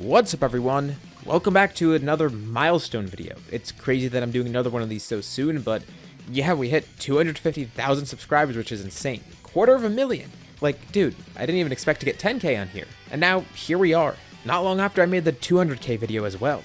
What's up everyone? Welcome back to another milestone video. It's crazy that I'm doing another one of these so soon, but yeah, we hit 250,000 subscribers, which is insane. 250,000. Like, dude, I didn't even expect to get 10k on here. And now, here we are. Not long after I made the 200k video as well.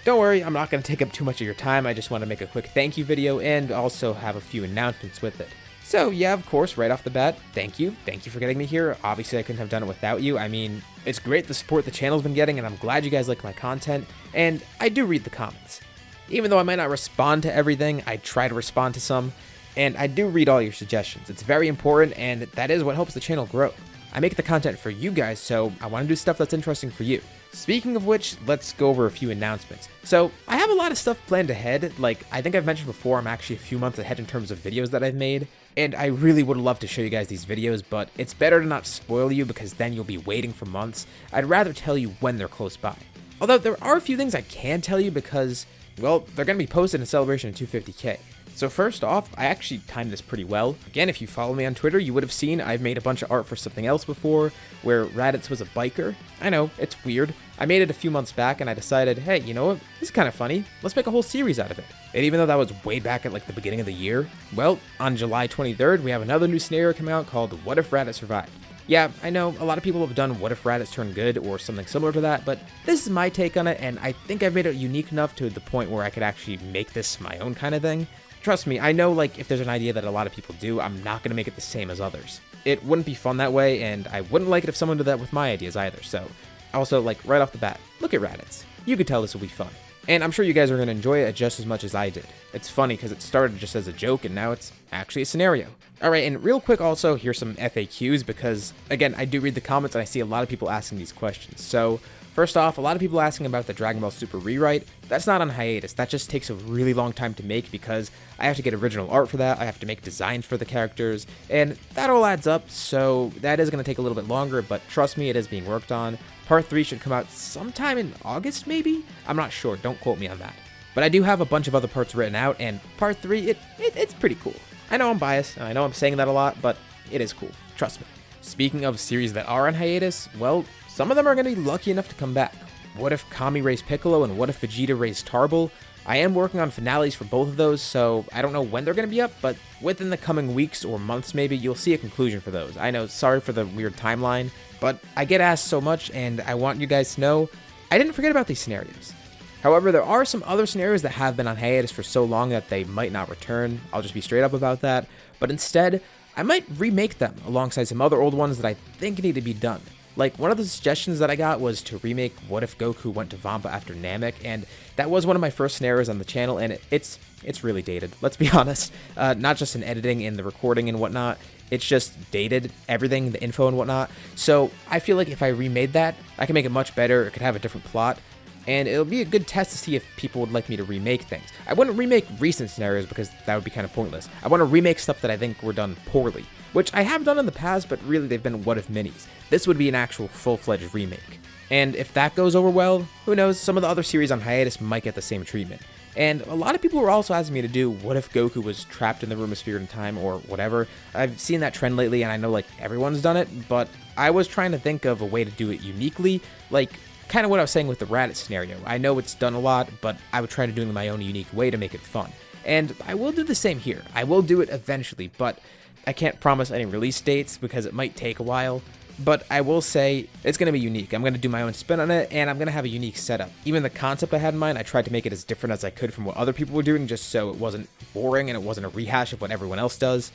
Don't worry, I'm not going to take up too much of your time. I just want to make a quick thank you video and also have a few announcements with it. So yeah, of course, right off the bat, thank you. Thank you for getting me here. Obviously, I couldn't have done it without you. I mean, it's great the support the channel's been getting, and I'm glad you guys like my content, and I do read the comments. Even though I might not respond to everything, I try to respond to some, and I do read all your suggestions. It's very important, and that is what helps the channel grow. I make the content for you guys, so I want to do stuff that's interesting for you. Speaking of which, let's go over a few announcements. So, I have a lot of stuff planned ahead. Like, I think I've mentioned before, I'm actually a few months ahead in terms of videos that I've made, and I really would love to show you guys these videos, but it's better to not spoil you because then you'll be waiting for months. I'd rather tell you when they're close by. Although, there are a few things I can tell you because, well, they're going to be posted in celebration of 250k. So first off, I actually timed this pretty well. Again, if you follow me on Twitter, you would have seen I've made a bunch of art for something else before, where Raditz was a biker. I know, it's weird. I made it a few months back and I decided, hey, you know what, this is kind of funny. Let's make a whole series out of it. And even though that was way back at like the beginning of the year, well, on July 23rd, we have another new scenario coming out called What If Raditz Survived? Yeah, I know, a lot of people have done What If Raditz Turned Good or something similar to that, but this is my take on it, and I think I've made it unique enough to the point where I could actually make this my own kind of thing. Trust me, I know like if there's an idea that a lot of people do, I'm not going to make it the same as others. It wouldn't be fun that way, and I wouldn't like it if someone did that with my ideas either, so. Also, like, right off the bat, look at Raditz. You could tell this will be fun. And I'm sure you guys are going to enjoy it just as much as I did. It's funny because it started just as a joke and now it's actually a scenario. Alright, and real quick also, here's some FAQs because, again, I do read the comments and I see a lot of people asking these questions. So, first off, a lot of people asking about the Dragon Ball Super rewrite. That's not on hiatus. That just takes a really long time to make because I have to get original art for that, I have to make designs for the characters, and that all adds up, so that is going to take a little bit longer, but trust me, it is being worked on. Part 3 should come out sometime in August, maybe? I'm not sure, don't quote me on that. But I do have a bunch of other parts written out, and Part 3, it's pretty cool. I know I'm biased, I know I'm saying that a lot, but it is cool, trust me. Speaking of series that are on hiatus, well, some of them are going to be lucky enough to come back. What if Kami raised Piccolo and what if Vegeta raised Tarble? I am working on finales for both of those, so I don't know when they're going to be up, but within the coming weeks or months maybe, you'll see a conclusion for those. I know, sorry for the weird timeline, but I get asked so much, and I want you guys to know, I didn't forget about these scenarios. However, there are some other scenarios that have been on hiatus for so long that they might not return. I'll just be straight up about that, but instead, I might remake them alongside some other old ones that I think need to be done. Like, one of the suggestions that I got was to remake What If Goku Went to Vampa after Namek, and that was one of my first scenarios on the channel, and it's really dated, let's be honest. Not just in editing and the recording and whatnot, it's just dated, everything, the info and whatnot. So I feel like if I remade that, I can make it much better, it could have a different plot, and it'll be a good test to see if people would like me to remake things. I wouldn't remake recent scenarios because that would be kind of pointless. I want to remake stuff that I think were done poorly, which I have done in the past, but really they've been What If minis. This would be an actual full-fledged remake. And if that goes over well, who knows, some of the other series on hiatus might get the same treatment. And a lot of people were also asking me to do What If Goku was trapped in the Room of Spirit and Time or whatever. I've seen that trend lately and I know like everyone's done it, but I was trying to think of a way to do it uniquely, like kind of what I was saying with the Raditz scenario. I know it's done a lot, but I would try to do it in my own unique way to make it fun. And I will do the same here. I will do it eventually, but I can't promise any release dates because it might take a while. But I will say it's going to be unique. I'm going to do my own spin on it, and I'm going to have a unique setup. Even the concept I had in mind, I tried to make it as different as I could from what other people were doing, just so it wasn't boring and it wasn't a rehash of what everyone else does.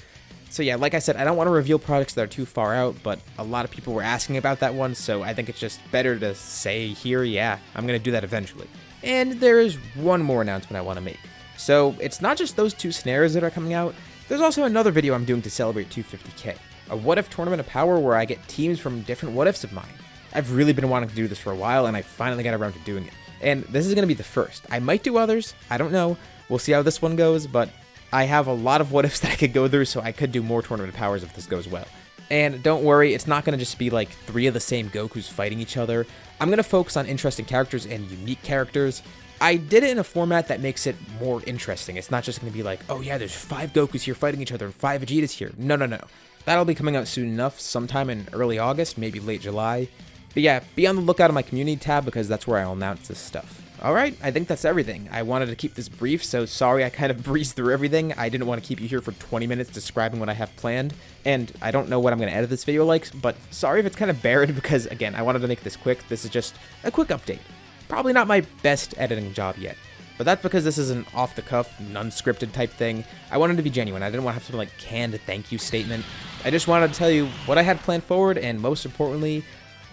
So yeah, like I said, I don't want to reveal projects that are too far out, but a lot of people were asking about that one, so I think it's just better to say here, yeah, I'm going to do that eventually. And there is one more announcement I want to make. So it's not just those two scenarios that are coming out, there's also another video I'm doing to celebrate 250k. A What If Tournament of Power where I get teams from different what ifs of mine. I've really been wanting to do this for a while and I finally got around to doing it. And this is going to be the first. I might do others, I don't know. We'll see how this one goes, but I have a lot of what ifs that I could go through, so I could do more Tournament of Powers if this goes well. And don't worry, it's not going to just be like 3 of the same Gokus fighting each other. I'm going to focus on interesting characters and unique characters. I did it in a format that makes it more interesting. It's not just going to be like, oh yeah, there's 5 Gokus here fighting each other and 5 Vegetas here. No. That'll be coming out soon enough, sometime in early August, maybe late July. But yeah, be on the lookout on my community tab because that's where I'll announce this stuff. Alright, I think that's everything. I wanted to keep this brief, so sorry I kind of breezed through everything. I didn't want to keep you here for 20 minutes describing what I have planned, and I don't know what I'm going to edit this video like, but sorry if it's kind of barren because, again, I wanted to make this quick. This is just a quick update. Probably not my best editing job yet, but that's because this is an off-the-cuff, non-scripted type thing. I wanted to be genuine. I didn't want to have some, like, canned thank you statement. I just wanted to tell you what I had planned forward, and most importantly,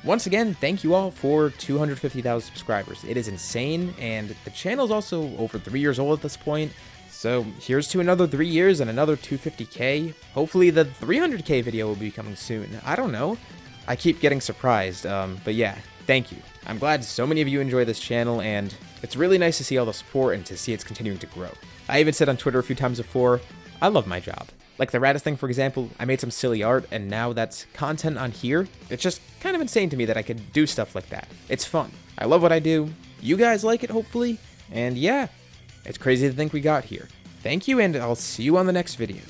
once again, thank you all for 250,000 subscribers. It is insane, and the channel is also over 3 years old at this point. So here's to another 3 years and another 250k. Hopefully the 300k video will be coming soon. I don't know. I keep getting surprised, but yeah, thank you. I'm glad so many of you enjoy this channel, and it's really nice to see all the support and to see it's continuing to grow. I even said on Twitter a few times before, I love my job. Like the raddest thing, for example, I made some silly art, and now that's content on here. It's just kind of insane to me that I could do stuff like that. It's fun. I love what I do. You guys like it, hopefully. And yeah, it's crazy to think we got here. Thank you, and I'll see you on the next video.